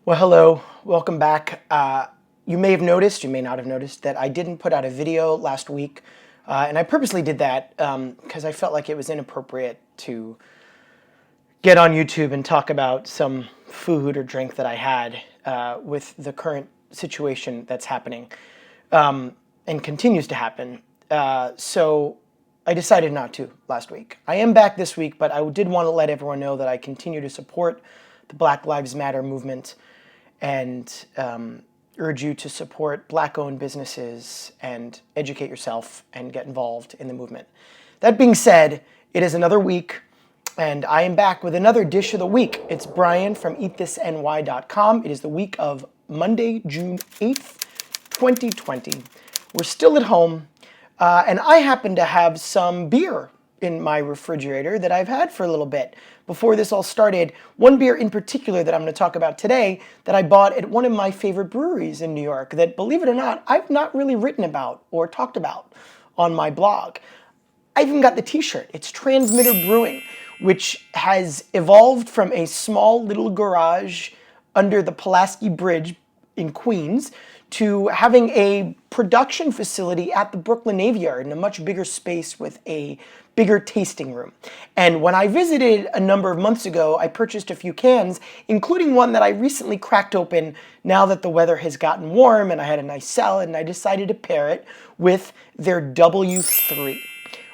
Well, hello, welcome back. You may have noticed, you may not have noticed, that I didn't put out a video last week, and I purposely did that because I felt like it was inappropriate to get on YouTube and talk about some food or drink that I had with the current situation that's happening and continues to happen. So I decided not to last week. I am back this week, but I did want to let everyone know that I continue to support the Black Lives Matter movement and urge you to support Black-owned businesses and educate yourself and get involved in the movement. That being said, it is another week, and I am back with another dish of the week. It's Brian from eatthisny.com. It is the week of Monday, June 8th, 2020. We're still at home, and I happen to have some beer in my refrigerator that I've had for a little bit. Before this all started, one beer in particular that I'm going to talk about today that I bought at one of my favorite breweries in New York that, believe it or not, I've not really written about or talked about on my blog. I even got the t-shirt. It's Transmitter Brewing, which has evolved from a small little garage under the Pulaski Bridge in Queens to having a production facility at the Brooklyn Navy Yard in a much bigger space with a bigger tasting room. And when I visited a number of months ago, I purchased a few cans, including one that I recently cracked open now that the weather has gotten warm and I had a nice salad, and I decided to pair it with their W3,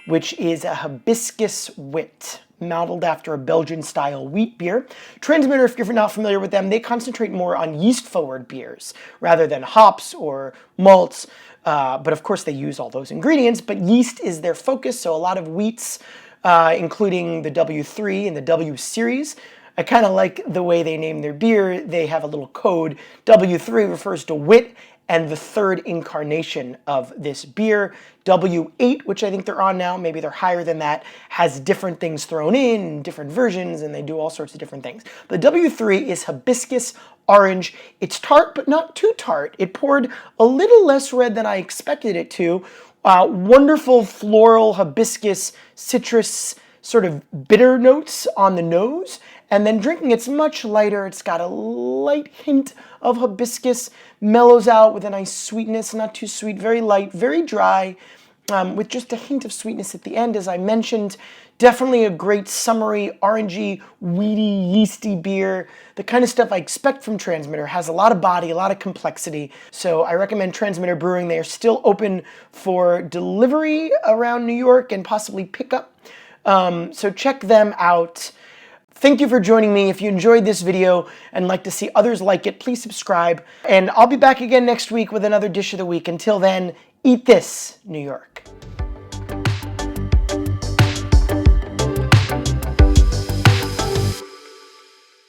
which is a Hibiscus Wit, modeled after a Belgian-Style wheat beer. Transmitter, if you're not familiar with them, they concentrate more on yeast-forward beers rather than hops or malts. But of course they use all those ingredients, but yeast is their focus, so a lot of wheats, including the W3 and the W series. I kind of like the way they name their beer. They have a little code. W3 refers to wit and the third incarnation of this beer. W8, which I think they're on now, maybe they're higher than that, has different things thrown in, different versions, and they do all sorts of different things. The W3 is hibiscus orange. It's tart, but not too tart. It poured a little less red than I expected it to. Wonderful floral hibiscus citrus sort of bitter notes on the nose, and then drinking it's much lighter. It's got a light hint of hibiscus, mellows out with a nice sweetness, not too sweet, very light, very dry, with just a hint of sweetness at the end, as I mentioned. Definitely a great summery, orangey, weedy, yeasty beer. The kind of stuff I expect from Transmitter. Has a lot of body, a lot of complexity. So I recommend Transmitter Brewing. They are still open for delivery around New York and possibly pickup. So check them out. Thank you for joining me. If you enjoyed this video and like to see others like it, please subscribe. And I'll be back again next week with another dish of the week. Until then, eat this, New York.